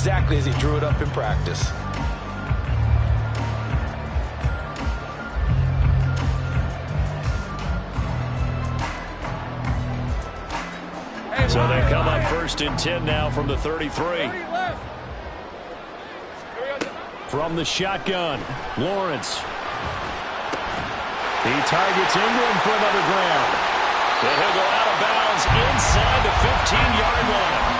exactly as he drew it up in practice. So they come up 1st and 10 now from the 33. From the shotgun, Lawrence. He targets Ingram for another grab. And he'll go out of bounds inside the 15-yard line.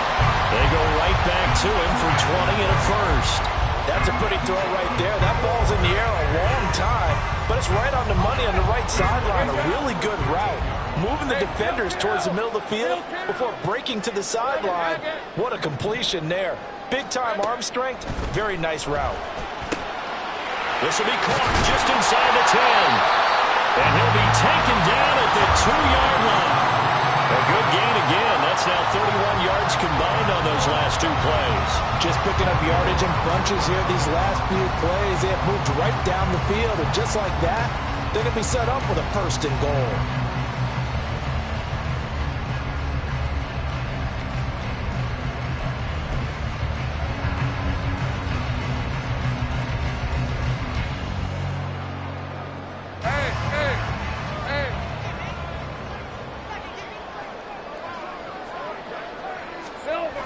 They go right back to him for 20 and a first. That's a pretty throw right there. That ball's in the air a long time, but it's right on the money on the right sideline. A really good route. Moving the defenders towards the middle of the field before breaking to the sideline. What a completion there. Big-time arm strength. Very nice route. This will be caught just inside the 10. And he'll be taken down at the 2-yard line. A good gain again. That's now 31 yards combined on those last 2 plays. Just picking up yardage in bunches here these last few plays. They have moved right down the field, and just like that, they're going to be set up with a 1st and goal.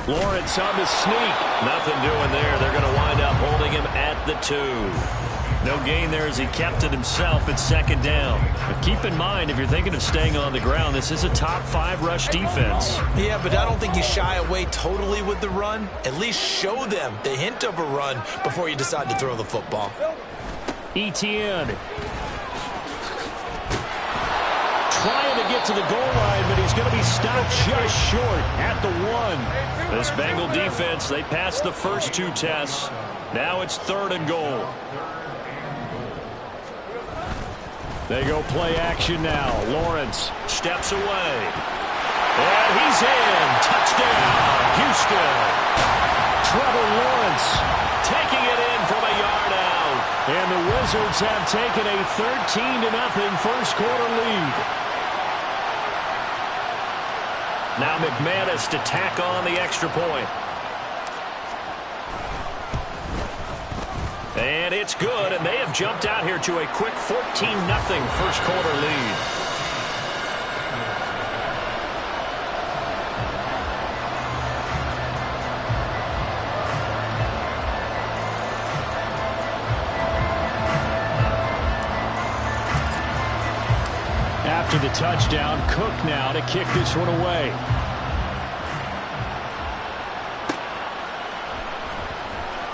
Lawrence on the sneak. Nothing doing there. They're going to wind up holding him at the 2. No gain there as he kept it himself at 2nd down. But keep in mind, if you're thinking of staying on the ground, this is a top 5 rush defense. Yeah, but I don't think you shy away totally with the run. At least show them the hint of a run before you decide to throw the football. Etienne. Trying to get to the goal line, but he's going to be stopped just short at the 1. This Bengal defense, they passed the first 2 tests. Now it's 3rd and goal. They go play action now. Lawrence steps away. And he's in. Touchdown, Houston. Trevor Lawrence taking it in from a yard out. And the Wizards have taken a 13-0 first quarter lead. Now McManus to tack on the extra point. And it's good, and they have jumped out here to a quick 14-0 first quarter lead. After the touchdown, Cook now to kick this one away.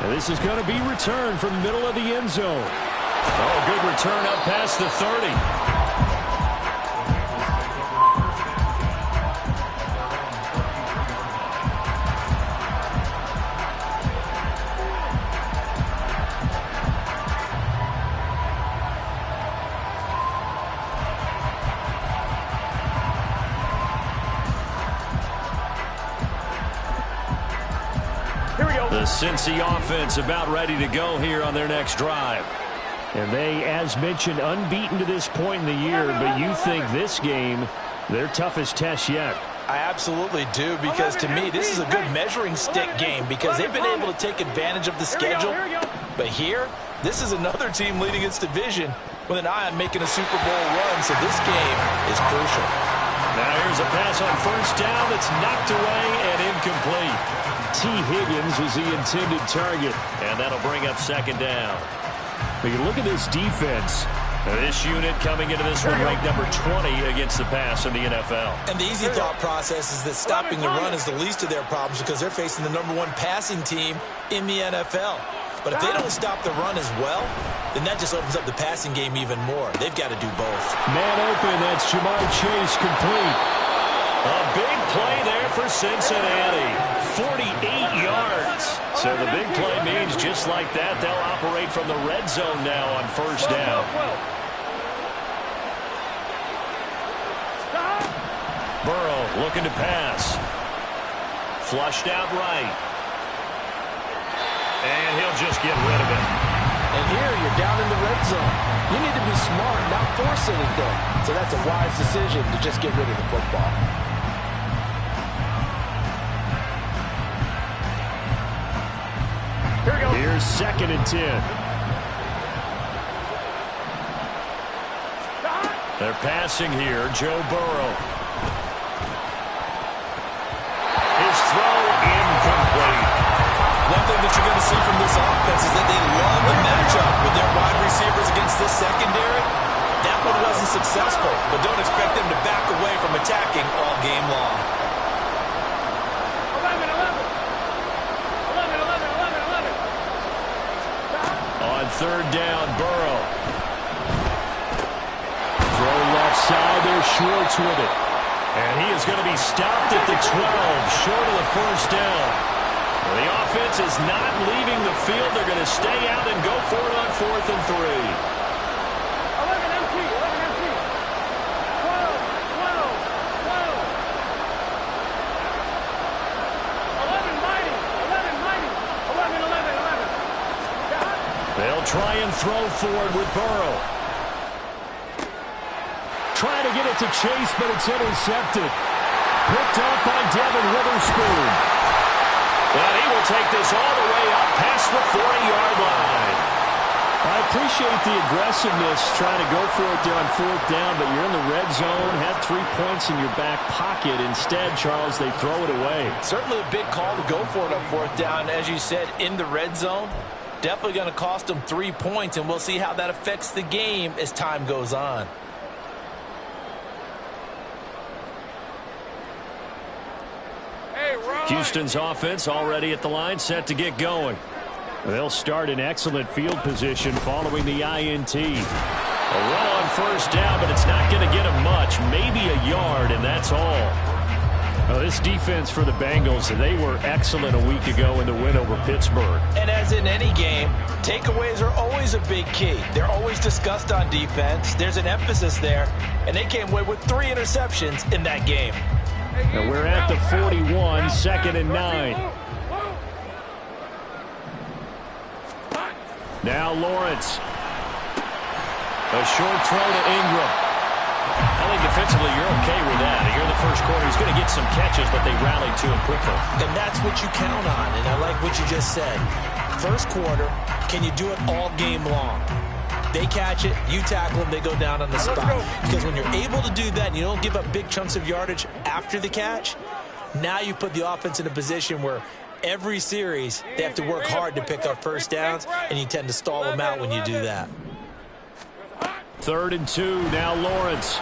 And this is going to be returned from the middle of the end zone. Oh, good return up past the 30. The Cincy offense about ready to go here on their next drive. And they, as mentioned, unbeaten to this point in the year, but you think this game, their toughest test yet. I absolutely do, because to me, this is a good measuring stick game because they've been able to take advantage of the schedule. But here, this is another team leading its division with an eye on making a Super Bowl run, so this game is crucial. Now here's a pass on first down that's knocked away and incomplete. T. Higgins was the intended target, and that'll bring up 2nd down. But you look at this defense. This unit coming into this one ranked number 20 against the pass in the NFL. And the easy thought process is that stopping the run is the least of their problems because they're facing the #1 passing team in the NFL. But if they don't stop the run as well, then that just opens up the passing game even more. They've got to do both. Man open, that's Jamar Chase complete. A big play there for Cincinnati. 48 yards. So the big play means just like that, they'll operate from the red zone now on first down. Burrow looking to pass. Flushed out right. And he'll just get rid of it. And here you're down in the red zone. You need to be smart, not force anything. So that's a wise decision to just get rid of the football. Here's 2nd and 10. They're passing here. Joe Burrow. His throw incomplete. One thing that you're going to see from this offense is that they love the matchup with their wide receivers against this secondary. That one wasn't successful, but don't expect them to back away from attacking all game long. 3rd down, Burrow. Throw left side there, Schwartz with it. And he is going to be stopped at the 12, short of the 1st down. Well, the offense is not leaving the field. They're going to stay out and go for it on 4th and 3. 11 empty, 11 empty. 11 mighty, 11 mighty. 11. They'll try and throw forward with Burrow. Trying to get it to Chase, but it's intercepted. Picked up by Devin Witherspoon. And he will take this all the way up past the 40-yard line. I appreciate the aggressiveness trying to go for it there on 4th down, but you're in the red zone, had 3 points in your back pocket. Instead, Charles, they throw it away. Certainly a big call to go for it on 4th down. As you said, in the red zone, definitely going to cost them 3 points, and we'll see how that affects the game as time goes on. Houston's offense already at the line, set to get going. They'll start in excellent field position following the INT. A run on 1st down, but it's not going to get him much. Maybe a yard, and that's all. Well, this defense for the Bengals, they were excellent a week ago in the win over Pittsburgh. And as in any game, takeaways are always a big key. They're always discussed on defense. There's an emphasis there, and they came away with 3 interceptions in that game. And we're at the 41, 2nd and 9. Now Lawrence. A short throw to Ingram. I think defensively you're okay with that. Here in the 1st quarter, he's going to get some catches, but they rallied to him quickly. And that's what you count on, and I like what you just said. 1st quarter, can you do it all game long? They catch it, you tackle them, they go down on the spot. Because when you're able to do that and you don't give up big chunks of yardage after the catch, now you put the offense in a position where every series they have to work hard to pick up 1st downs, and you tend to stall them out when you do that. 3rd and 2, now Lawrence.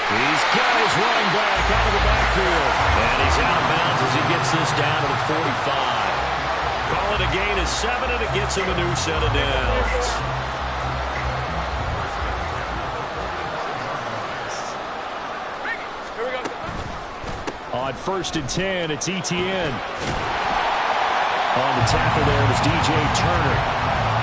He's got his running back out of the backfield. And he's out of bounds as he gets this down to the 45. Call it a gain of 7, and it gets him a new set of downs. On 1st and 10, it's Etienne. On the tackle there was DJ Turner.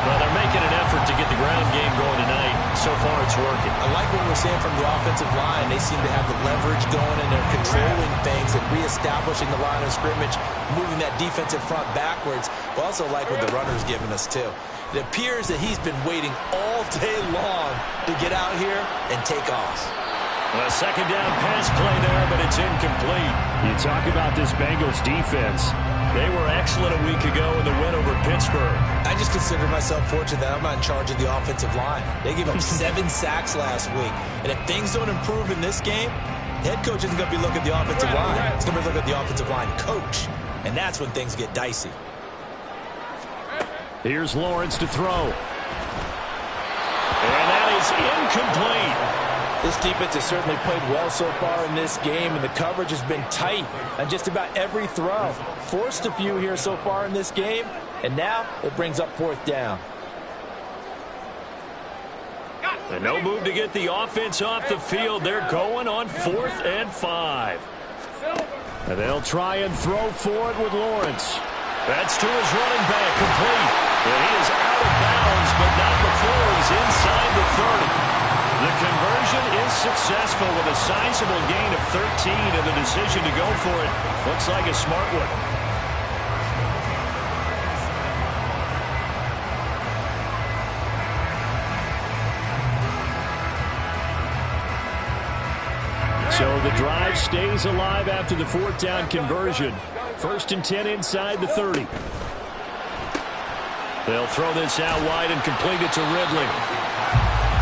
Well, they're making an effort to get the ground game going tonight. So far, it's working. I like what we're seeing from the offensive line. They seem to have the leverage going, and they're controlling things and reestablishing the line of scrimmage, moving that defensive front backwards. We also like what the runner's giving us, too. It appears that he's been waiting all day long to get out here and take off. A 2nd down pass play there, but it's incomplete. You talk about this Bengals defense. They were excellent a week ago in the win over Pittsburgh. I just consider myself fortunate that I'm not in charge of the offensive line. They gave up 7 sacks last week. And if things don't improve in this game, the head coach isn't going to be looking at the offensive line. He's going to be looking at the offensive line coach. And that's when things get dicey. Here's Lawrence to throw. And that is incomplete. This defense has certainly played well so far in this game, and the coverage has been tight on just about every throw. Forced a few here so far in this game, and now it brings up 4th down. And no move to get the offense off the field. They're going on 4th and 5. And they'll try and throw for it with Lawrence. That's to his running back, complete. And he is out of bounds, but not before he's inside the 30. The conversion is successful with a sizable gain of 13, and the decision to go for it looks like a smart one. So the drive stays alive after the 4th down conversion. 1st and 10 inside the 30. They'll throw this out wide and complete it to Ridley.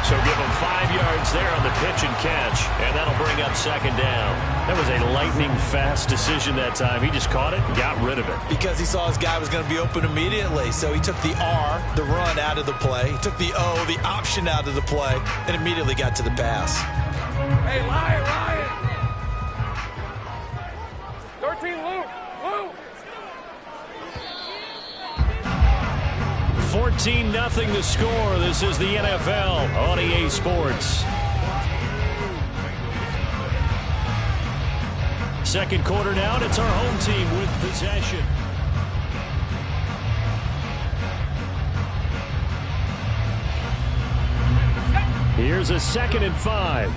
So give him 5 yards there on the pitch and catch, and that'll bring up second down. That was a lightning-fast decision that time. He just caught it and got rid of it. Because he saw his guy was going to be open immediately, so he took the R, the run, out of the play. He took the O, the option, out of the play, and immediately got to the pass. Hey, Ryan! 13, Luke! 14-0 the score. This is the NFL on EA Sports. Second quarter now, and it's our home team with possession. Here's a 2nd and 5.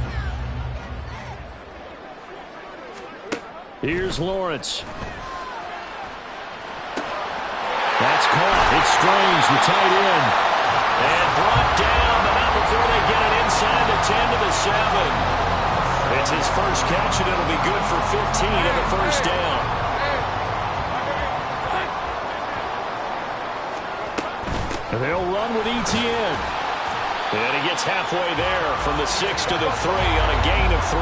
Here's Lawrence. That's caught. It's Strange, the tight end. And brought down, but not before they get it inside the 10 to the 7. It's his first catch, and it'll be good for 15 and the first down. And they'll run with Etienne. And he gets halfway there from the 6 to the 3 on a gain of 3.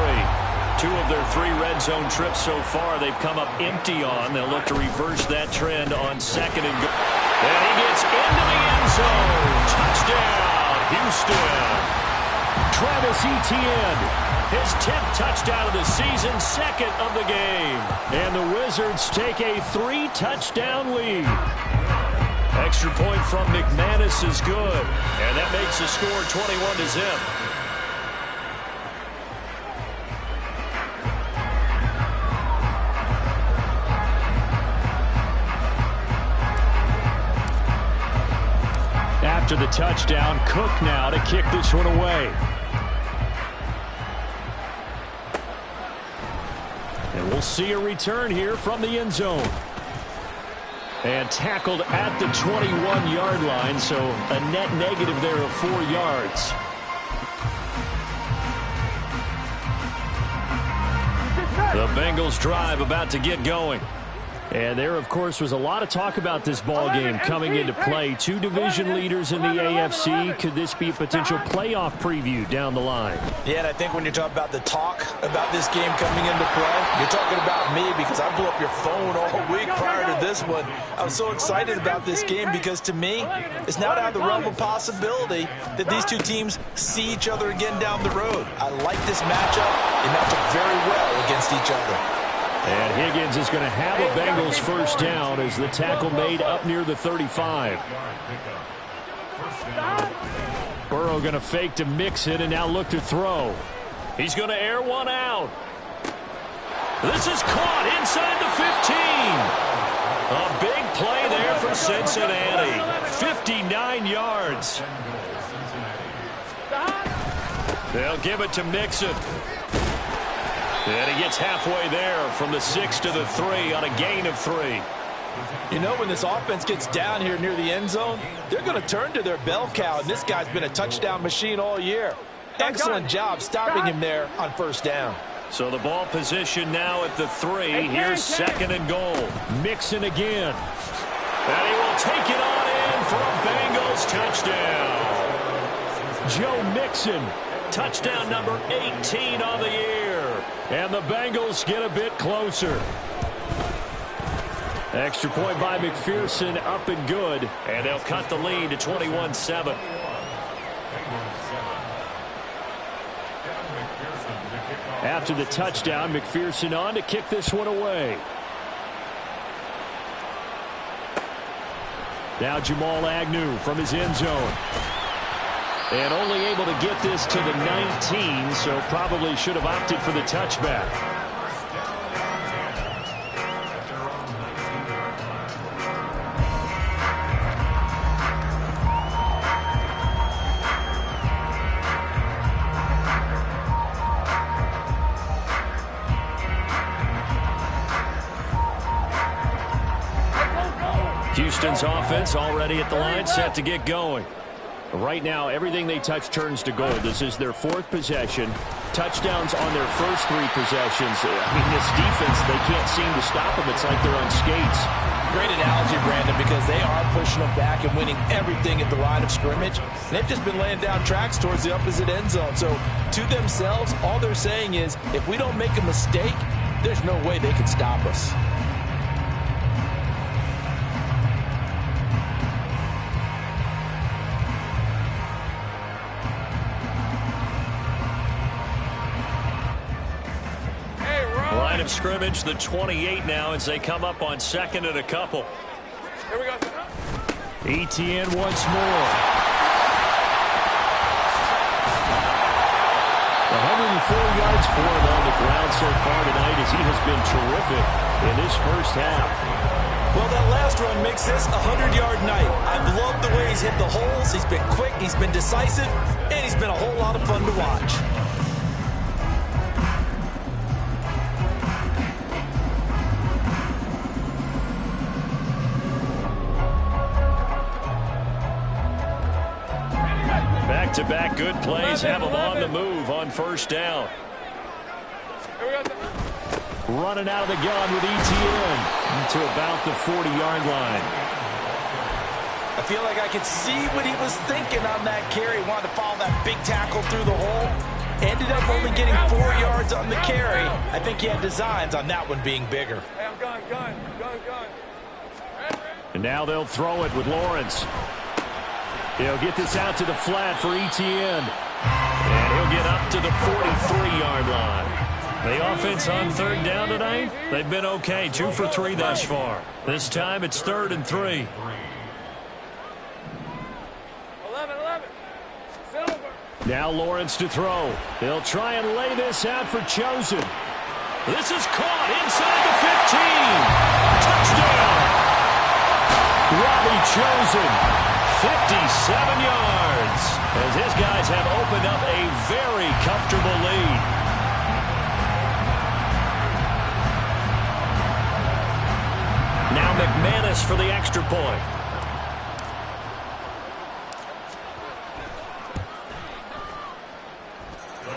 2 of their 3 red zone trips so far they've come up empty on. They'll look to reverse that trend on 2nd and goal. And he gets into the end zone. Touchdown, Houston. Travis Etienne, his 10th touchdown of the season, 2nd of the game. And the Wizards take a 3-touchdown lead. Extra point from McManus is good. And that makes the score 21-0. After the touchdown, Cook now to kick this one away. And we'll see a return here from the end zone. And tackled at the 21-yard line, so a net negative there of 4 yards. The Bengals drive about to get going. And there, of course, was a lot of talk about this ball game coming into play. 2 division leaders in the AFC. Could this be a potential playoff preview down the line? Yeah, and I think when you're talking about the talk about this game coming into play, you're talking about me because I blew up your phone all week prior to this one. I was so excited about this game because, to me, it's now out of the realm of possibility that these 2 teams see each other again down the road. I like this matchup. They match up very well against each other. And Higgins is going to have a Bengals first down as the tackle made up near the 35. Burrow going to fake to Mixon and now look to throw. He's going to air one out. This is caught inside the 15. A big play there for Cincinnati. 59 yards. They'll give it to Mixon. And he gets halfway there from the 6 to the 3 on a gain of 3. You know, when this offense gets down here near the end zone, they're going to turn to their bell cow, and this guy's been a touchdown machine all year. Excellent job stopping him there on first down. So the ball position now at the 3. Here's 2nd and goal. Mixon again. And he will take it on in for a Bengals touchdown. Joe Mixon, touchdown number 18 on the year. And the Bengals get a bit closer. Extra point by McPherson, up and good. And they'll cut the lead to 21-7. After the touchdown, McPherson on to kick this one away. Now Jamal Agnew from his end zone. And only able to get this to the 19, so probably should have opted for the touchback. Houston's offense already at the line, set to get going. Right now, everything they touch turns to gold. This is their 4th possession. Touchdowns on their first 3 possessions. I mean, this defense, they can't seem to stop them. It's like they're on skates. great analogy, Brandon, because they are pushing them back and winning everything at the line of scrimmage. They've just been laying down tracks towards the opposite end zone. So to themselves, all they're saying is, if we don't make a mistake, there's no way they can stop us. Line of scrimmage, the 28 now as they come up on second and a couple. Here we go. Etienne once more. 104 yards for him on the ground so far tonight as he has been terrific in this first half. Well, that last run makes this a 100-yard night. I've loved the way he's hit the holes. He's been quick, he's been decisive, and he's been a whole lot of fun to watch. Back-to-back good plays have him on the move on first down. Running out of the gun with Etienne to about the 40-yard line. I feel like I could see what he was thinking on that carry. Wanted to follow that big tackle through the hole. Ended up only getting 4 yards on the carry. I think he had designs on that one being bigger. Hey, I'm gun. And now they'll throw it with Lawrence. He'll get this out to the flat for Etienne. And he'll get up to the 43-yard line. The offense on third down tonight, they've been okay. 2 for 3 thus far. This time it's 3rd and 3. 11. Silver. Now Lawrence to throw. They'll try and lay this out for Chosen. This is caught inside the 15. Touchdown. Robbie Chosen. 57 yards as his guys have opened up a very comfortable lead. Now McManus for the extra point.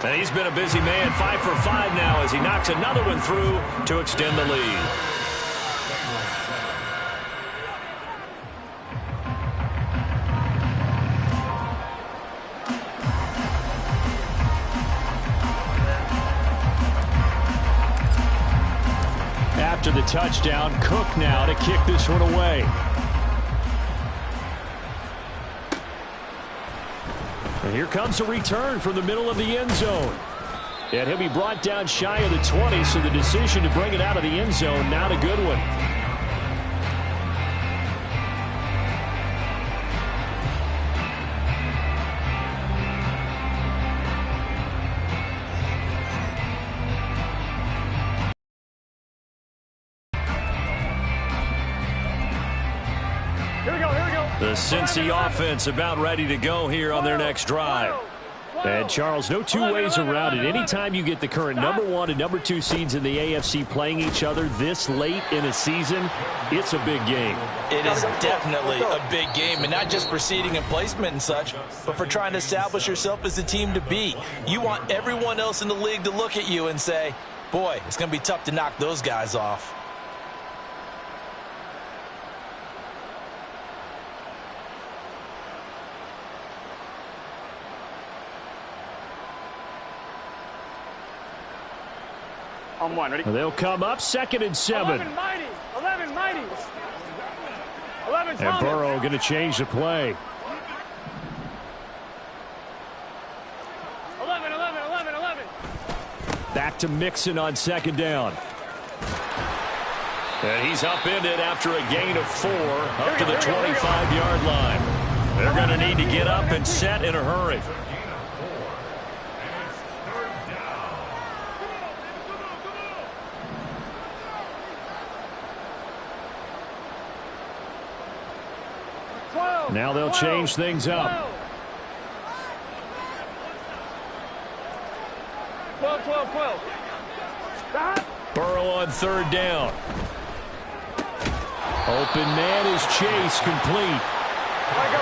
And he's been a busy man, 5 for 5 now as he knocks another one through to extend the lead. After the touchdown, Cook now to kick this one away. And here comes a return from the middle of the end zone. And he'll be brought down shy of the 20, so the decision to bring it out of the end zone, not a good one. The Cincy offense about ready to go here on their next drive. And, Charles, no two ways around it. Anytime you get the current #1 and #2 seeds in the AFC playing each other this late in a season, it's a big game. It is definitely a big game, and not just for seeding and placement and such, but for trying to establish yourself as a team to beat. You want everyone else in the league to look at you and say, boy, it's going to be tough to knock those guys off. On one, ready? They'll come up 2nd and 7. 11 mighty. 11 And Burrow going to change the play. 11. Back to Mixon on 2nd down. And he's upended after a gain of 4 up to the 25-yard line. They're going to need to get up and set in a hurry. Now they'll change things up. 12. Burrow on 3rd down. Open man is Chase, complete.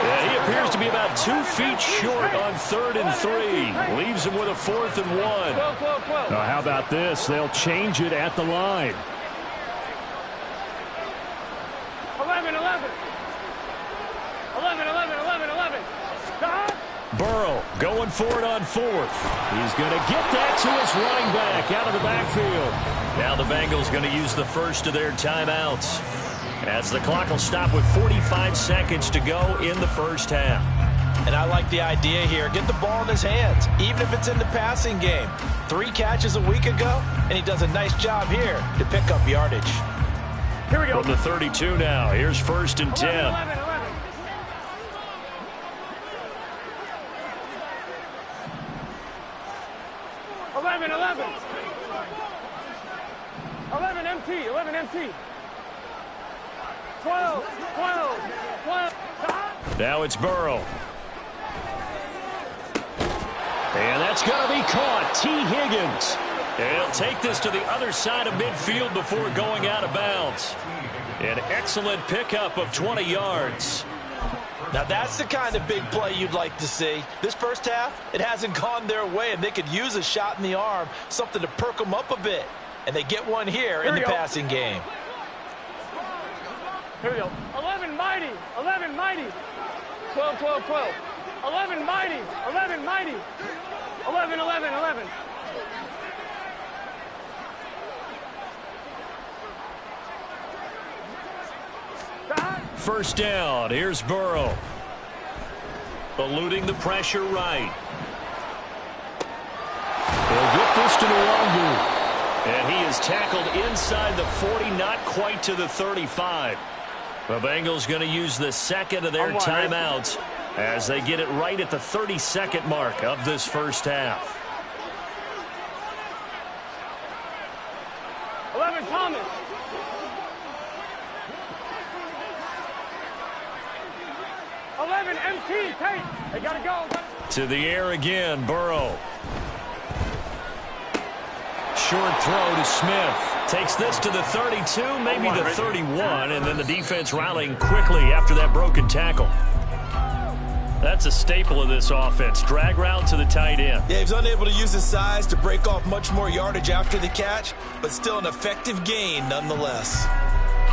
Yeah, he appears to be about 2 feet short on 3rd and 3. Leaves him with a 4th and 1. 12. Now, how about this? They'll change it at the line. Burrow going for it on fourth. He's going to get that to his running back out of the backfield. Now the Bengals going to use the first of their timeouts, as the clock will stop with 45 seconds to go in the first half. And I like the idea here. Get the ball in his hands, even if it's in the passing game. 3 catches a week ago, and he does a nice job here to pick up yardage. Here we go. From the 32 now, here's 1st and 10. 11. 11 MT. 11 MT. 12. Now it's Burrow. And that's going to be caught. T. Higgins. And he'll take this to the other side of midfield before going out of bounds. An excellent pickup of 20 yards. Now that's the kind of big play you'd like to see. This first half, it hasn't gone their way, and they could use a shot in the arm, something to perk them up a bit. And they get one here in the passing game. Here we go. 11 mighty. 11 mighty. 12. 11 mighty. 11 mighty. 11. 1st down. Here's Burrow. Eluding the pressure right. He'll get this to Nwangwu. And he is tackled inside the 40, not quite to the 35. The Bengals going to use the second of their timeouts as they get it right at the 32nd mark of this first half. 11 Thomas. 11 MT. Tate. They got to go. To the air again, Burrow. Short throw to Smith. Takes this to the 32, maybe the 31, and then the defense rallying quickly after that broken tackle. That's a staple of this offense. Drag route to the tight end. Yeah, he's unable to use his size to break off much more yardage after the catch, but still an effective gain nonetheless.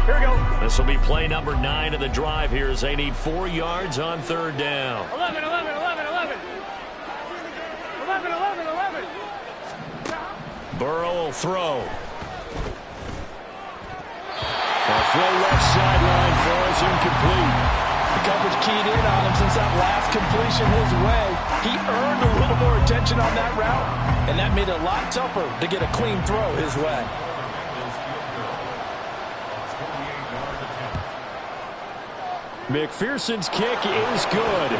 Here we go. This will be play number 9 of the drive here as they need 4 yards on 3rd down. 11. 11. Burrow will throw. A throw left sideline falls incomplete. The coverage keyed in on him since that last completion his way. He earned a little more attention on that route, and that made it a lot tougher to get a clean throw his way. McPherson's kick is good.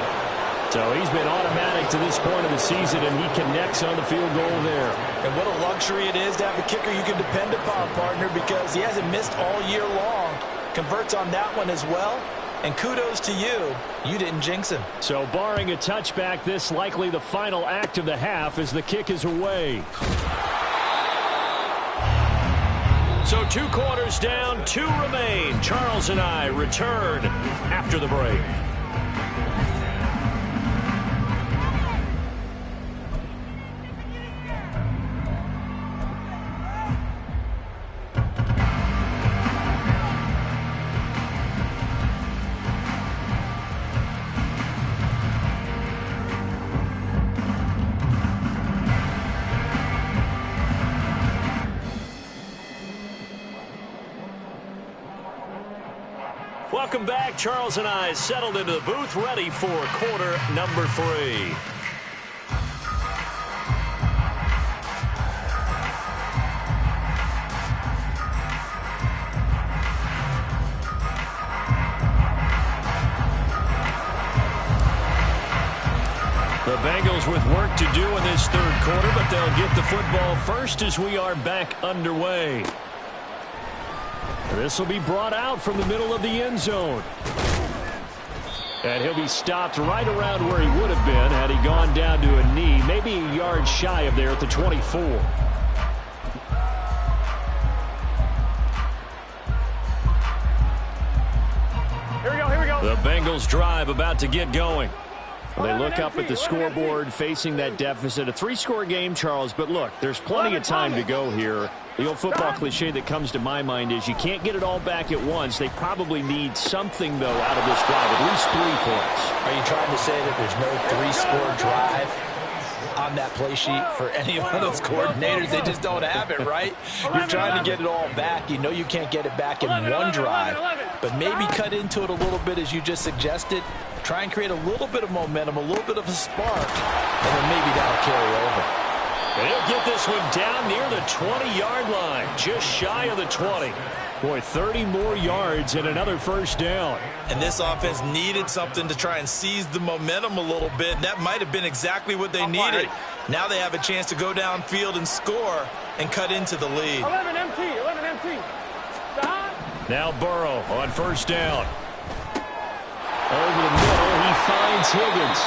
So he's been automatic to this point of the season, and he connects on the field goal there. And what a luxury it is to have a kicker you can depend upon, partner, because he hasn't missed all year long. Converts on that one as well. And kudos to you. You didn't jinx him. So barring a touchback, this likely the final act of the half as the kick is away. So 2 quarters down, 2 remain. Charles and I return after the break. Welcome back. Charles and I settled into the booth, ready for quarter number 3. The Bengals with work to do in this 3rd quarter, but they'll get the football first as we are back underway. This will be brought out from the middle of the end zone. And he'll be stopped right around where he would have been had he gone down to a knee, maybe a yard shy of there at the 24. Here we go. The Bengals drive about to get going. They look up at the scoreboard facing that deficit. A 3-score game, Charles, but look, there's plenty of time to go here. The old football cliche that comes to my mind is you can't get it all back at once. They probably need something, though, out of this drive, at least 3 points. Are you trying to say that there's no 3-score drive on that play sheet for any one of those coordinators? They just don't have it, right? You're trying to get it all back. You know you can't get it back in one drive, but maybe cut into it a little bit as you just suggested. Try and create a little bit of momentum, a little bit of a spark, and then maybe that'll carry over. And he'll get this one down near the 20-yard line, just shy of the 20. Boy, 30 more yards and another first down. And this offense needed something to try and seize the momentum a little bit, and that might have been exactly what they needed. Now they have a chance to go downfield and score and cut into the lead. 11 MT. Now Burrow on first down. Over the middle, he finds Higgins.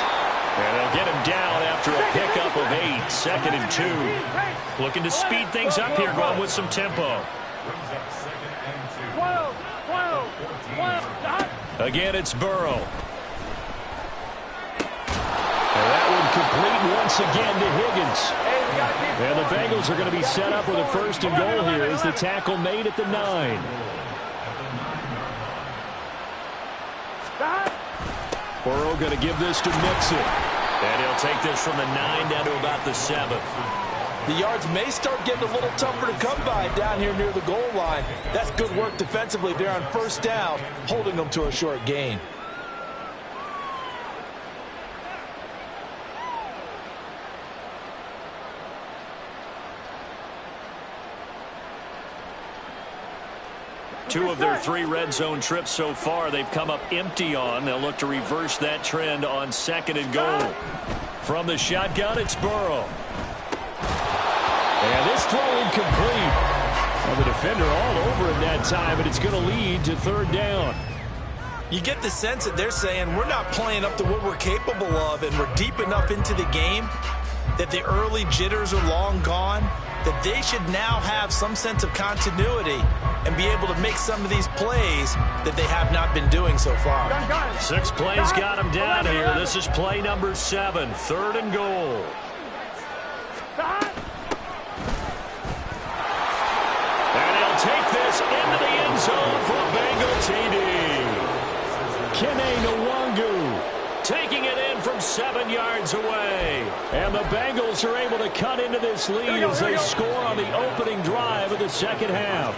And they'll get him down after a pickup of 8, 2nd and 2. Looking to speed things up here, going with some tempo. 12. Again, it's Burrow. And that one complete once again to Higgins. And the Bengals are going to be set up with a 1st and goal here as the tackle made at the 9. Burrow going to give this to Mixon. And he'll take this from the 9 down to about the 7. The yards may start getting a little tougher to come by down here near the goal line. That's good work defensively there on first down, holding them to a short gain. Two of their 3 red zone trips so far they've come up empty on. They'll look to reverse that trend on 2nd and goal. From the shotgun, it's Burrow. And this throw incomplete. Well, the defender all over him that time, and it's going to lead to 3rd down. You get the sense that they're saying we're not playing up to what we're capable of, and we're deep enough into the game that the early jitters are long gone, that they should now have some sense of continuity and be able to make some of these plays that they have not been doing so far. 6 plays got him down here. This is play number 7, 3rd and goal. And he'll take this into the end zone for a Bengal TD. Kene Nwangu taking it in from 7 yards away. And the Bengals are able to cut into this lead as they score on the opening drive of the 2nd half.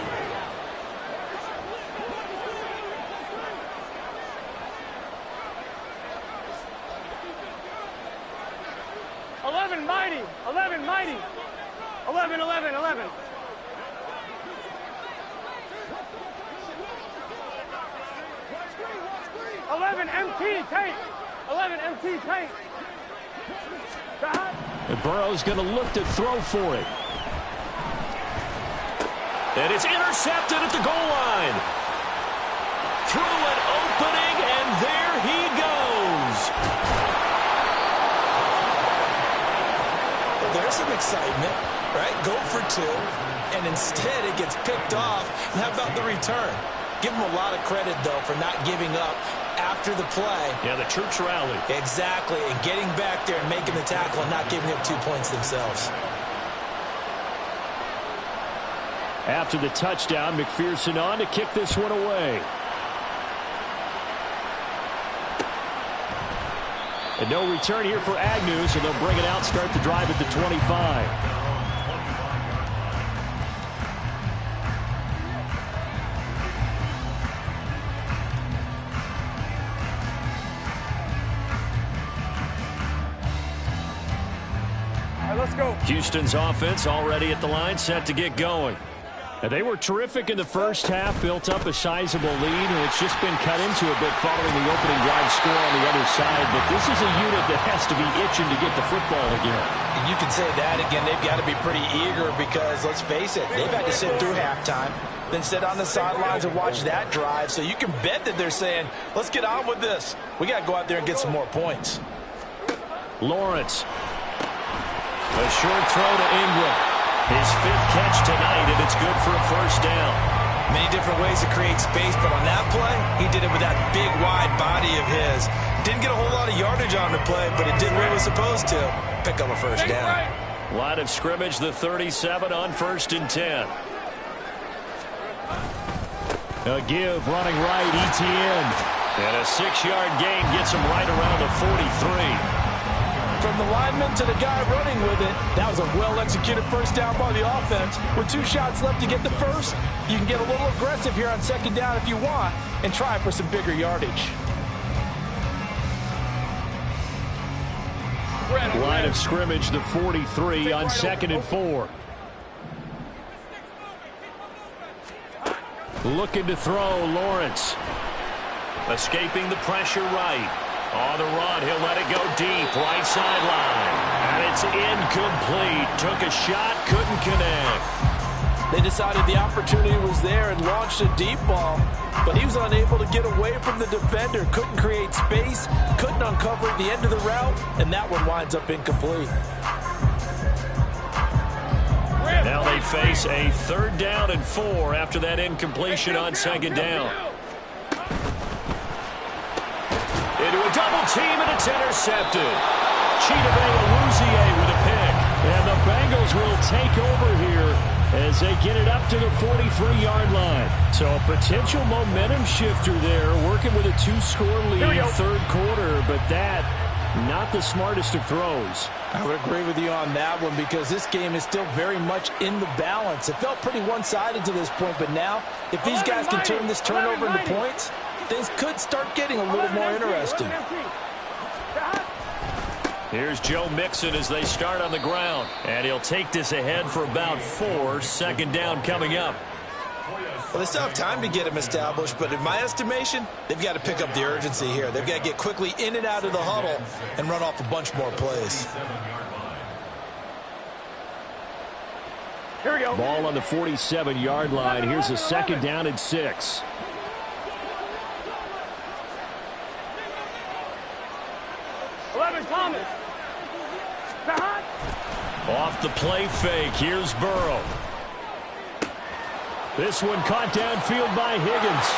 Mighty. 11. 11 MT tank. 11 MT tank. And Burrow's going to look to throw for it. And it's intercepted at the goal line. Through an opening, and there he goes. Well, there's some excitement, right? Go for 2, and instead it gets picked off. And how about the return? Give them a lot of credit, though, for not giving up after the play. Yeah, the troops rallied. Exactly, and getting back there and making the tackle and not giving up 2 points themselves. After the touchdown, McPherson on to kick this one away. And no return here for Agnew, so they'll bring it out, start the drive at the 25. Let's go. Houston's offense already at the line, set to get going. And they were terrific in the first half, built up a sizable lead, and it's just been cut into a bit following the opening drive score on the other side. But this is a unit that has to be itching to get the football again. And you can say that again. They've got to be pretty eager because, let's face it, they've had to sit through halftime, then sit on the sidelines and watch that drive. So you can bet that they're saying, let's get on with this. We got to go out there and get some more points. Lawrence. A short throw to Ingram. His 5th catch tonight, and it's good for a first down. Many different ways to create space, but on that play, he did it with that big, wide body of his. Didn't get a whole lot of yardage on the play, but it did what it was supposed to. Pick up a first down. Line of scrimmage, the 37 on 1st and 10. A give running right, Etienne. And a 6-yard gain gets him right around the 43. From the lineman to the guy running with it, that was a well-executed first down by the offense. With 2 shots left to get the first, you can get a little aggressive here on 2nd down if you want and try for some bigger yardage. Line of scrimmage, the 43 on 2nd and 4. Looking to throw, Lawrence. Escaping the pressure right. On the run, he'll let it go deep, right sideline. And it's incomplete. Took a shot, couldn't connect. They decided the opportunity was there and launched a deep ball, but he was unable to get away from the defender. Couldn't create space, couldn't uncover the end of the route, and that one winds up incomplete. Now they face a 3rd down and 4 after that incompletion on 2nd down. Into a double team, and it's intercepted. Chidobe Awuzie with a pick. And the Bengals will take over here as they get it up to the 43-yard line. So a potential momentum shifter there, working with a 2-score lead 3rd quarter, but that, not the smartest of throws. I would agree with you on that one because this game is still very much in the balance. It felt pretty one-sided to this point, but now if these guys can turn this turnover into points, things could start getting a little more interesting. Here's Joe Mixon as they start on the ground. And he'll take this ahead for about 4. 2nd down coming up. Well, they still have time to get him established, but in my estimation, they've got to pick up the urgency here. They've got to get quickly in and out of the huddle and run off a bunch more plays. Here we go. Ball on the 47-yard line. Here's a 2nd down and 6. Thomas. Off the play fake. Here's Burrow. This one caught downfield by Higgins.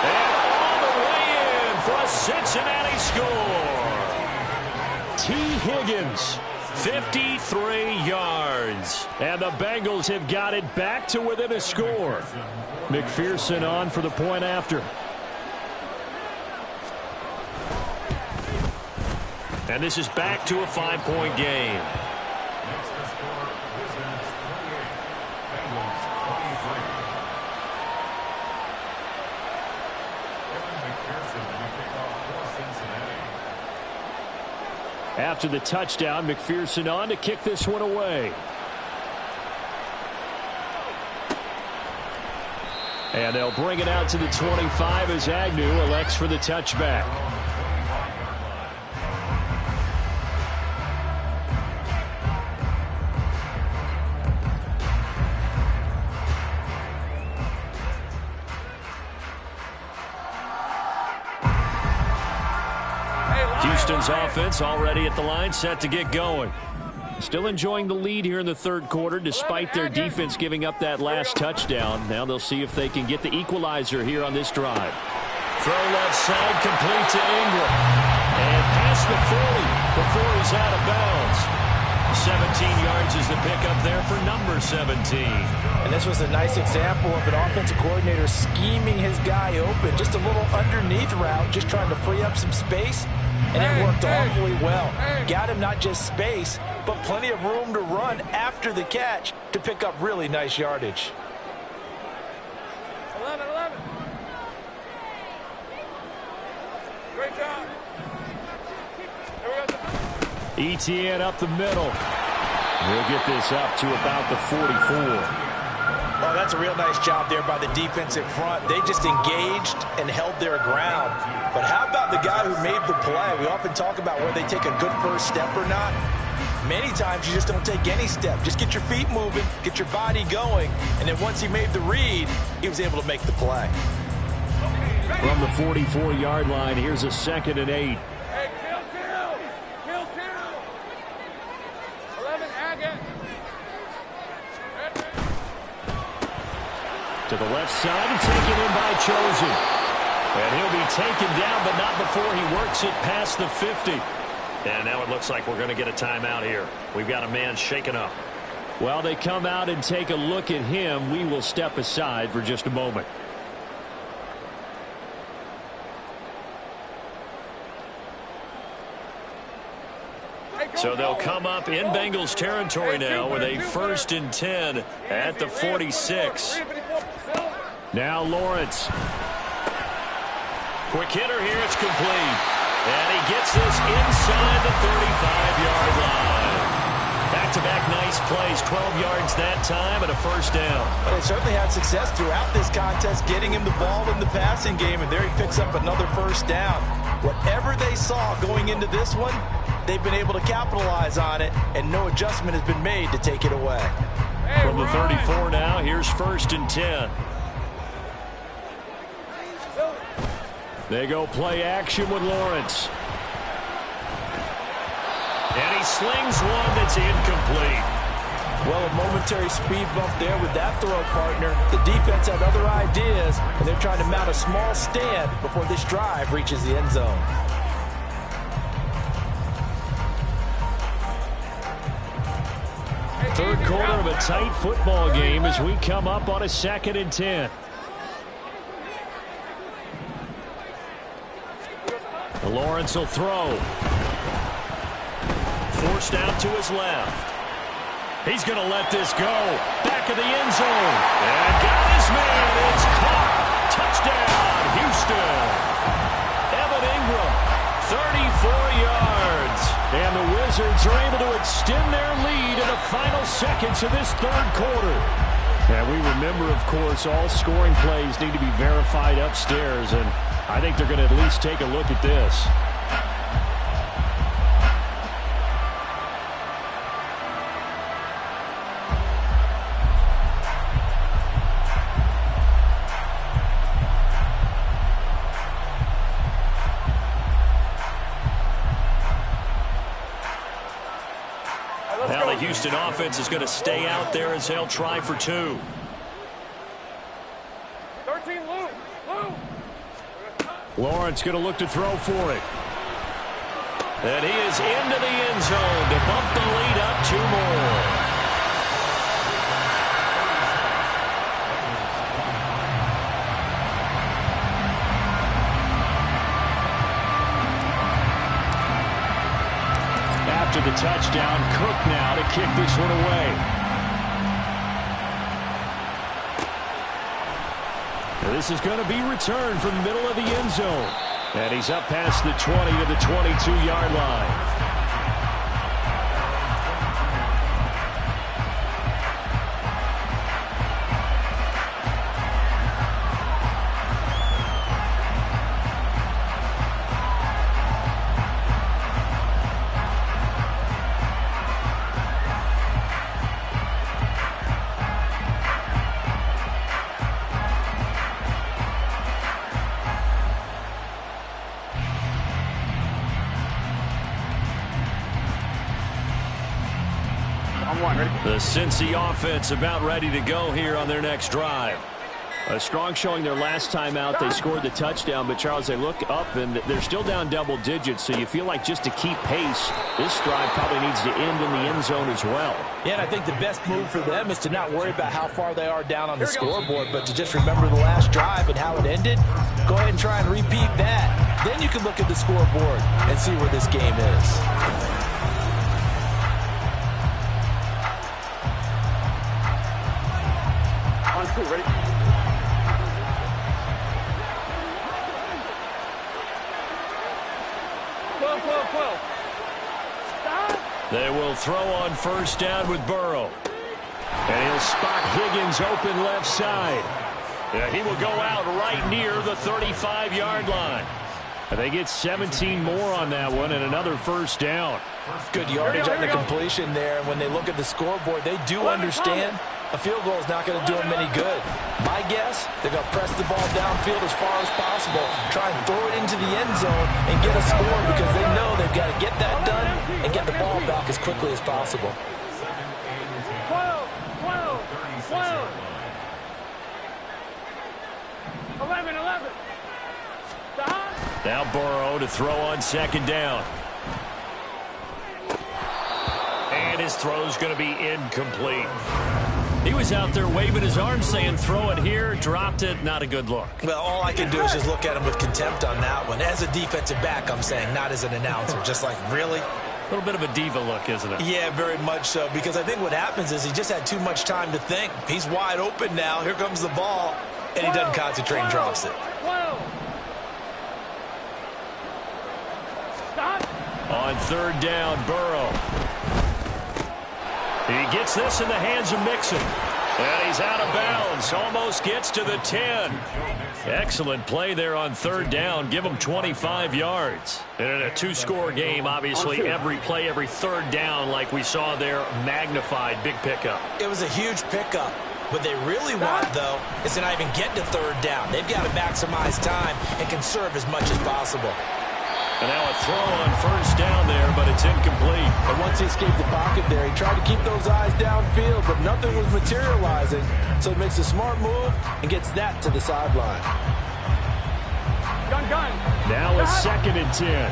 And all the way in for a Cincinnati score. T. Higgins. 53 yards. And the Bengals have got it back to within a score. McPherson on for the point after. And this is back to a 5-point game. After the touchdown, McPherson on to kick this one away. And they'll bring it out to the 25 as Agnew elects for the touchback. Houston's offense already at the line, set to get going. Still enjoying the lead here in the 3rd quarter despite their defense giving up that last touchdown. Now they'll see if they can get the equalizer here on this drive. Throw left side, complete to Ingram. And past the 40 before he's out of bounds. 17 yards is the pickup there for number 17. And this was a nice example of an offensive coordinator scheming his guy open. Just a little underneath route, just trying to free up some space. And it worked awfully well. Got him not just space, but plenty of room to run after the catch to pick up really nice yardage. 11. Great job. Here we go. Etienne up the middle. We'll get this up to about the 44. Oh, that's a real nice job there by the defensive front. They just engaged and held their ground. But how about the guy who made the play? We often talk about whether they take a good first step or not. Many times you just don't take any step. Just get your feet moving, get your body going, and then once he made the read, he was able to make the play. From the 44-yard line, here's a 2nd and 8. Hey, kill 11, Agate. To the left side and taken in by Chosen. And he'll be taken down, but not before he works it past the 50. And now it looks like we're going to get a timeout here. We've got a man shaken up. While they come out and take a look at him, we will step aside for just a moment. So they'll come up in Bengals territory now with a 1st and 10 at the 46. Now Lawrence. Quick hitter here. It's complete. And he gets this inside the 35-yard line. Back-to-back nice plays. 12 yards that time and a 1st down. But they certainly had success throughout this contest getting him the ball in the passing game, and there he picks up another 1st down. Whatever they saw going into this one, they've been able to capitalize on it, and no adjustment has been made to take it away. From the 34 now, here's 1st and 10. They go play action with Lawrence. And he slings one that's incomplete. Well, a momentary speed bump there with that throw partner. The defense had other ideas, and they're trying to mount a small stand before this drive reaches the end zone. Third quarter of a tight football game as we come up on a 2nd and 10. Lawrence will throw. Forced out to his left. He's going to let this go. Back of the end zone. And got his man. It's caught. Touchdown, Houston. Evan Ingram, 34 yards. And the Wizards are able to extend their lead in the final seconds of this 3rd quarter. And we remember, of course, all scoring plays need to be verified upstairs, and I think they're going to at least take a look at this. Now the Houston offense is going to stay out there as they'll try for 2. 13, Lou. Lawrence going to look to throw for it. And he is into the end zone to bump the lead up 2 more. After the touchdown, Cook now to kick this one away. This is going to be returned from the middle of the end zone. And he's up past the 20 to the 22-yard line. The Cincy offense about ready to go here on their next drive. A strong showing their last time out. They scored the touchdown, but Charles, they look up and they're still down double digits, so you feel like just to keep pace, this drive probably needs to end in the end zone as well. Yeah, and I think the best move for them is to not worry about how far they are down on the scoreboard, but to just remember the last drive and how it ended. Go ahead and try and repeat that. Then you can look at the scoreboard and see where this game is. Ready? 12. Stop. They will throw on 1st down with Burrow. And he'll spot Higgins open left side. Yeah, he will go out right near the 35-yard line. And they get 17 more on that one and another 1st down. Good yardage on the completion there. And when they look at the scoreboard, they do understand a field goal is not going to do them any good. My guess, they're going to press the ball downfield as far as possible, try and throw it into the end zone and get a score because they know they've got to get that done and get the ball back as quickly as possible. 12. 11. Stop. Now Burrow to throw on 2nd down. his throw is going to be incomplete. He was out there waving his arm saying, throw it here, dropped it, not a good look. Well, all I can do is just look at him with contempt on that one. As a defensive back, I'm saying, not as an announcer. Just like, really? A little bit of a diva look, isn't it? Yeah, very much so, because I think what happens is he just had too much time to think. He's wide open now. Here comes the ball, and he doesn't concentrate and drops it. On third down, Burrow. He gets this in the hands of Mixon. And he's out of bounds. Almost gets to the 10. Excellent play there on third down. Give him 25 yards. And in a two-score game, obviously, every play, every third down, like we saw there, magnified. Big pickup. It was a huge pickup. What they really want, though, is to not even get to third down. They've got to maximize time and conserve as much as possible. And now a throw on first down there, but it's incomplete. And once he escaped the pocket there, he tried to keep those eyes downfield, but nothing was materializing. So he makes a smart move and gets that to the sideline. Gun. Now a 2nd and 10.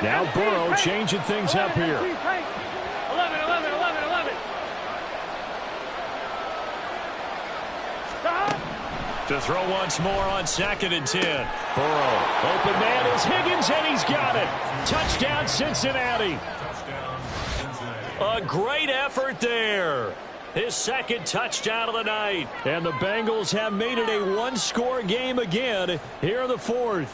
Now Burrow changing things up here. 11. To throw once more on 2nd and 10. Burrow, open man is Higgins, and he's got it. Touchdown, Cincinnati. A great effort there. His 2nd touchdown of the night. And the Bengals have made it a one-score game again here in the 4th.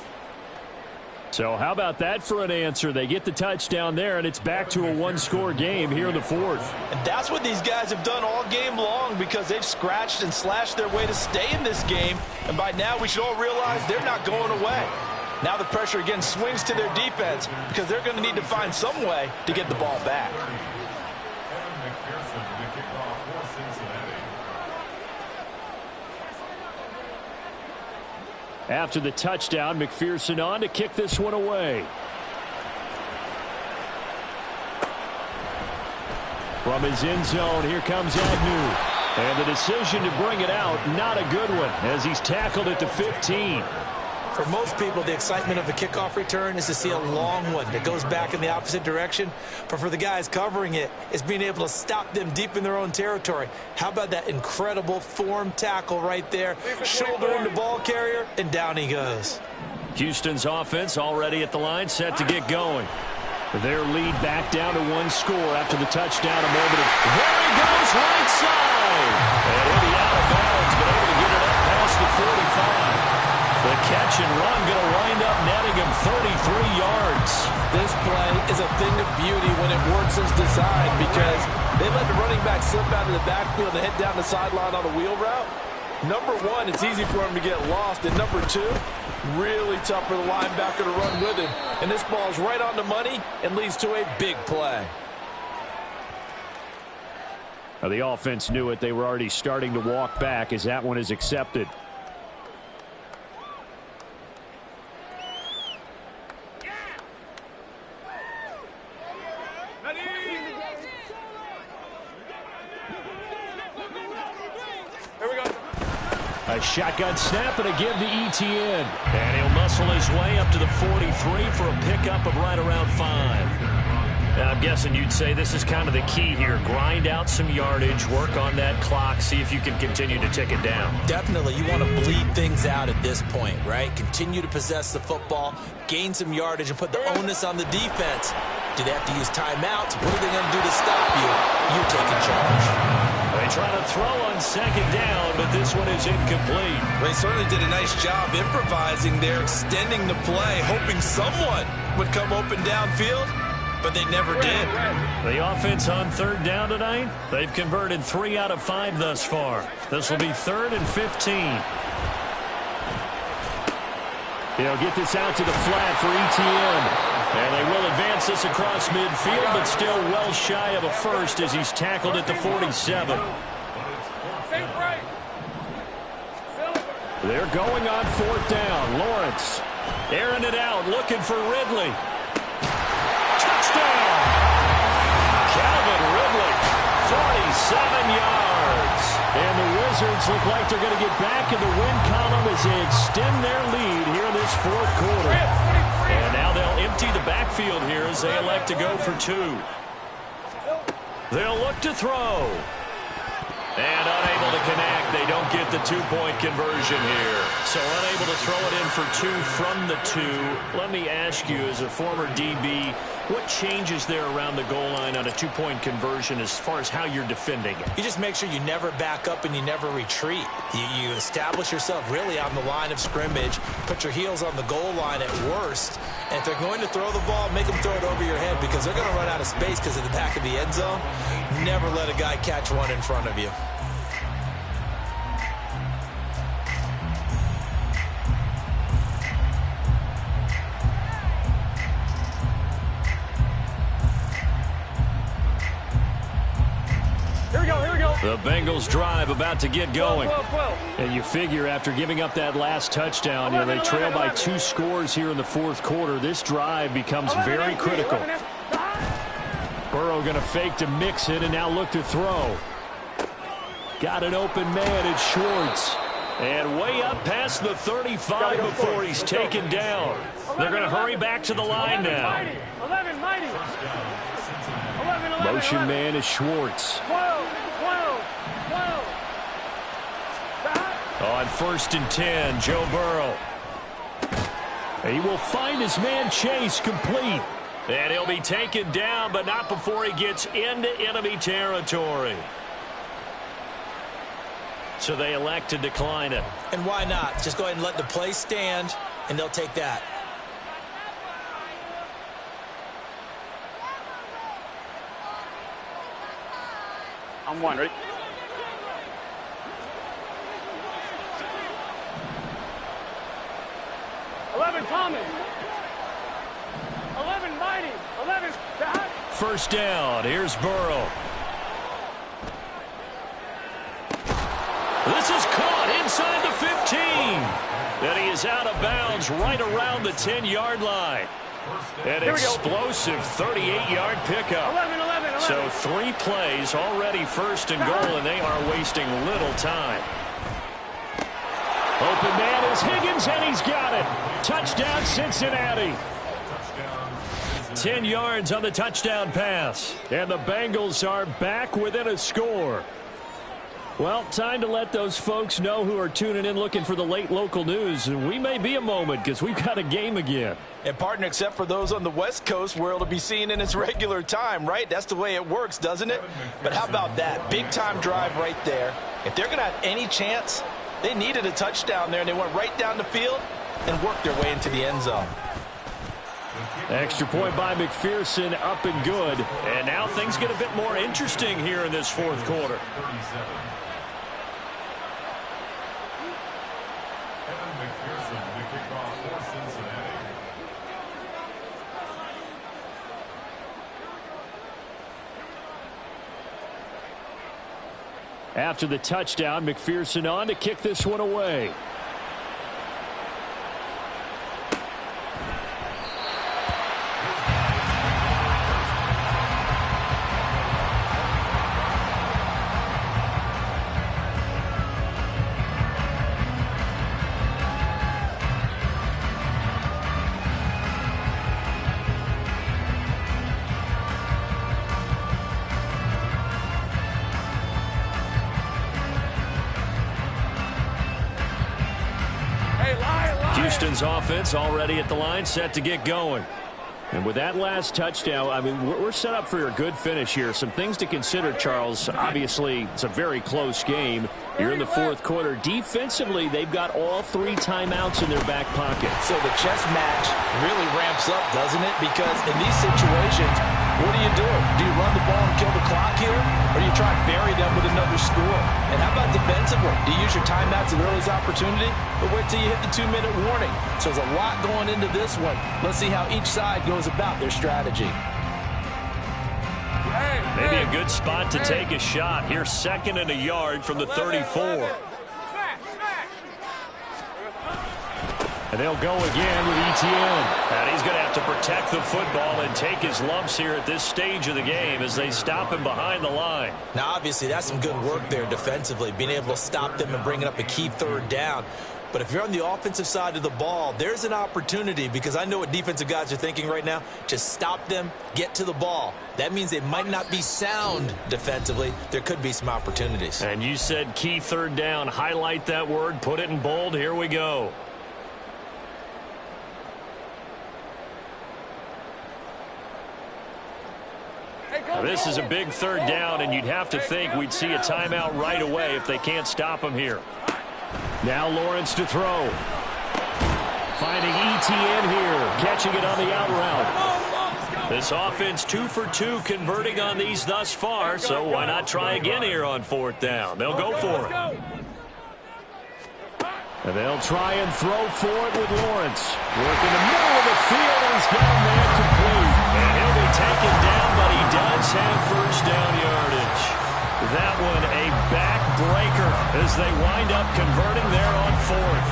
So how about that for an answer? They get the touchdown there, and it's back to a one-score game here in the 4th. And that's what these guys have done all game long, because they've scratched and slashed their way to stay in this game. And by now, we should all realize they're not going away. Now the pressure again swings to their defense, because they're going to need to find some way to get the ball back. After the touchdown, McPherson on to kick this one away. From his end zone, here comes Agnew. And the decision to bring it out, not a good one, as he's tackled at the 15. For most people, the excitement of a kickoff return is to see a long one that goes back in the opposite direction. But for the guys covering it, it's being able to stop them deep in their own territory. How about that incredible form tackle right there? Shoulder in the ball carrier, and down he goes. Houston's offense already at the line, set to get going. Their lead back down to one score after the touchdown a moment ago. There he goes, right side. And he'll be out of bounds, but able to get it up past the 45. The catch and run going to wind up netting him 33 yards. This play is a thing of beauty when it works as designed, because they let the running back slip out of the backfield and head down the sideline on a wheel route. Number one, it's easy for him to get lost. And number two, really tough for the linebacker to run with him. And this ball is right on the money and leads to a big play. Now the offense knew it. They were already starting to walk back as that one is accepted. A shotgun snap and a give to Etienne. And he'll muscle his way up to the 43 for a pickup of right around 5. And I'm guessing you'd say this is kind of the key here. Grind out some yardage, work on that clock, see if you can continue to tick it down. Definitely. You want to bleed things out at this point, right? Continue to possess the football, gain some yardage, and put the onus on the defense. Do they have to use timeouts? What are they going to do to stop you? You're taking charge. They try to throw on second down, but this one is incomplete. They certainly did a nice job improvising there, extending the play, hoping someone would come open downfield, but they never did. The offense on third down tonight, they've converted 3 out of 5 thus far. This will be 3rd and 15. They'll get this out to the flat for Etienne. And they will advance this across midfield, but still well shy of a first as he's tackled at the 47. They're going on 4th down. Lawrence airing it out, looking for Ridley. Touchdown! Calvin Ridley, 47 yards. And the Wizards look like they're going to get back in the win column as they extend their lead here in this fourth quarter. And now they'll empty the backfield here as they elect to go for two. They'll look to throw. And unable to connect. They don't get the two-point conversion here. So unable to throw it in for two from the two. Let me ask you, as a former DB, what changes there around the goal line on a two-point conversion as far as how you're defending it? You just make sure you never back up and you never retreat. You establish yourself really on the line of scrimmage, put your heels on the goal line at worst, and if they're going to throw the ball, make them throw it over your head because they're going to run out of space because of the back of the end zone. Never let a guy catch one in front of you. The Bengals drive about to get going. And you figure after giving up that last touchdown, they trail by 2 scores here in the fourth quarter. This drive becomes very critical. Burrow going to fake to mix it and now look to throw. Got an open man, it's Schwartz. And way up past the 35 before he's taken down. They're going to hurry back to the line now. Motion man is Schwartz. On 1st and 10, Joe Burrow. He will find his man Chase complete. And he'll be taken down, but not before he gets into enemy territory. So they elect to decline it. And why not? Just go ahead and let the play stand, and they'll take that. I'm one, ready? Thomas. 11 Mighty. 11 Dad. First down. Here's Burrow. This is caught inside the 15. And he is out of bounds right around the 10-yard line. An explosive 38-yard pickup. 11. So 3 plays already first and goal, and they are wasting little time. Open man is Higgins, and he's got it. Touchdown, Cincinnati. 10 yards on the touchdown pass. And the Bengals are back within a score. Well, time to let those folks know who are tuning in looking for the late local news. And we may be a moment because we've got a game again. And, partner, except for those on the West Coast where it'll be seen in its regular time, right? That's the way it works, doesn't it? But how about that? Big-time drive right there. If they're going to have any chance, they needed a touchdown there, and they went right down the field and worked their way into the end zone. Extra point by McPherson, up and good. And now things get a bit more interesting here in this fourth quarter. After the touchdown, McPherson on to kick this one away. Houston's offense already at the line, set to get going. And with that last touchdown, I mean, we're set up for a good finish here. Some things to consider, Charles. Obviously, it's a very close game. You're in the fourth quarter. Defensively, they've got all 3 timeouts in their back pocket. So the chess match really ramps up, doesn't it? Because in these situations, what do? Do you run the ball and kill the clock here? Or do you try and bury them with another score? And how about defensively? Do you use your timeouts at earliest opportunity? Or wait till you hit the 2-minute warning? So there's a lot going into this one. Let's see how each side goes about their strategy. Maybe a good spot to take a shot. Here's 2nd and a yard from the 34. And they'll go again with Etienne. And he's going to have to protect the football and take his lumps here at this stage of the game as they stop him behind the line. Now, obviously, that's some good work there defensively, being able to stop them and bringing up a key third down. But if you're on the offensive side of the ball, there's an opportunity, because I know what defensive guys are thinking right now. Just stop them, get to the ball. That means they might not be sound defensively. There could be some opportunities. And you said key third down. Highlight that word, put it in bold. Here we go. Now, this is a big third down, and you'd have to think we'd see a timeout right away if they can't stop him here. Now Lawrence to throw. Finding Etienne here, catching it on the out route. This offense 2 for 2 converting on these thus far, so why not try again here on fourth down? They'll go for it. And they'll try and throw for it with Lawrence. Work in the middle of the field, and he's got a man complete. And he'll be taken down, but he does have first down yardage. That one a backbreaker as they wind up converting there on fourth.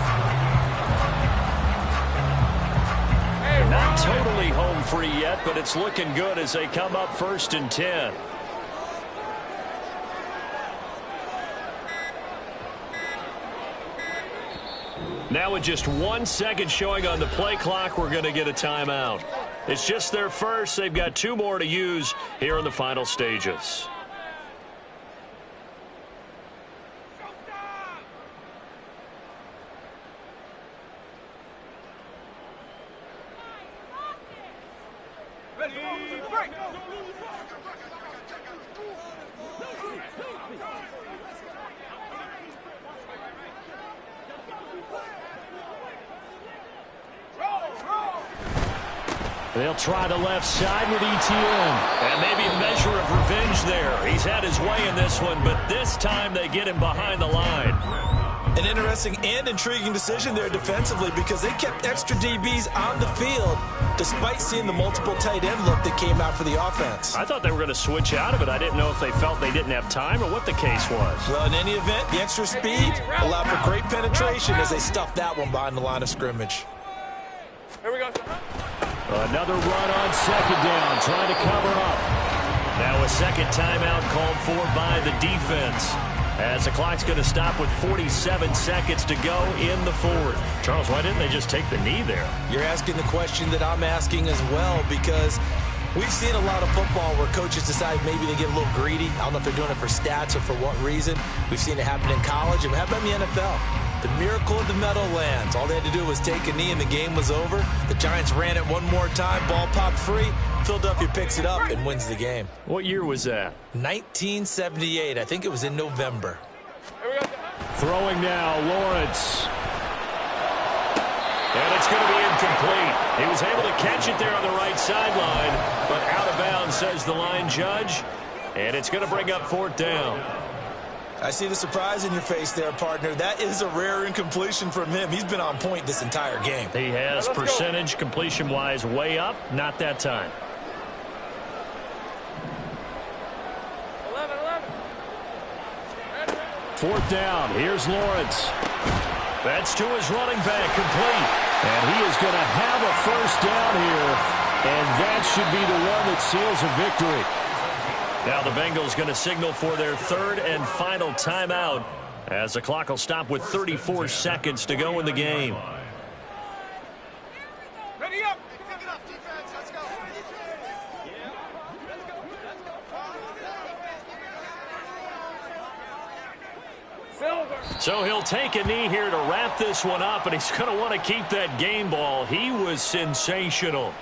They're not totally home free yet, but it's looking good as they come up 1st and 10. Now with just 1 second showing on the play clock, we're going to get a timeout. It's just their first. They've got 2 more to use here in the final stages. They'll try the left side with Etienne. And maybe a measure of revenge there. He's had his way in this one, but this time they get him behind the line. An interesting and intriguing decision there defensively, because they kept extra DBs on the field despite seeing the multiple tight end look that came out for the offense. I thought they were going to switch out of it. I didn't know if they felt they didn't have time or what the case was. Well, in any event, the extra speed allowed for great penetration as they stuffed that one behind the line of scrimmage. Here we go. Another run on second down, trying to cover up. Now a second timeout called for by the defense, as the clock's going to stop with 47 seconds to go in the fourth. Charles, why didn't they just take the knee there? You're asking the question that I'm asking as well, because we've seen a lot of football where coaches decide maybe they get a little greedy. I don't know if they're doing it for stats or for what reason. We've seen it happen in college, and it happened in the NFL. The miracle of the Meadowlands. All they had to do was take a knee and the game was over. The Giants ran it one more time. Ball popped free. Philadelphia picks it up and wins the game. What year was that? 1978. I think it was in November. Throwing now, Lawrence. And it's going to be incomplete. He was able to catch it there on the right sideline, but out of bounds, says the line judge. And it's going to bring up fourth down. I see the surprise in your face there, partner. That is a rare incompletion from him. He's been on point this entire game. He has percentage completion-wise way up. Not that time. 11. Fourth down. Here's Lawrence. That's to his running back, complete. And he is going to have a first down here. And that should be the one that seals a victory. Now the Bengals going to signal for their third and final timeout, as the clock will stop with 34 seconds to go in the game. Ready up. Pick it up, defense. Let's go. Silver. So he'll take a knee here to wrap this one up, and he's going to want to keep that game ball. He was sensational.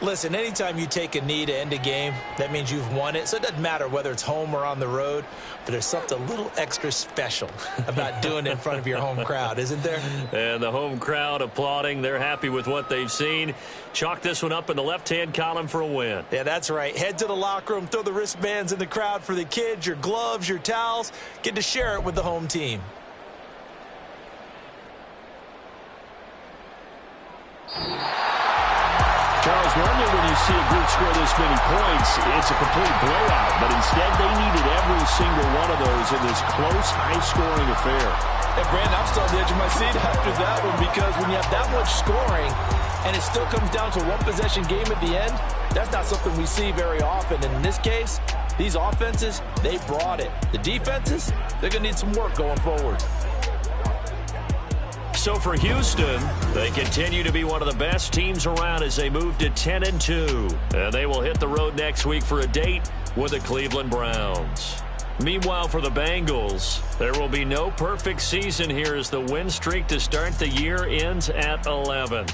Listen, anytime you take a knee to end a game, that means you've won it. So it doesn't matter whether it's home or on the road, but there's something a little extra special about doing it in front of your home crowd, isn't there? And the home crowd applauding. They're happy with what they've seen. Chalk this one up in the left-hand column for a win. Yeah, that's right. Head to the locker room, throw the wristbands in the crowd for the kids, your gloves, your towels. Get to share it with the home team. Charles, normally when you see a group score this many points, it's a complete blowout. But instead, they needed every single one of those in this close, high-scoring affair. And Brandon, I'm still on the edge of my seat after that one, because when you have that much scoring and it still comes down to a one-possession game at the end, that's not something we see very often. And in this case, these offenses, they brought it. The defenses, they're going to need some work going forward. So for Houston, they continue to be one of the best teams around as they move to 10-2. And they will hit the road next week for a date with the Cleveland Browns. Meanwhile, for the Bengals, there will be no perfect season here as the win streak to start the year ends at 11.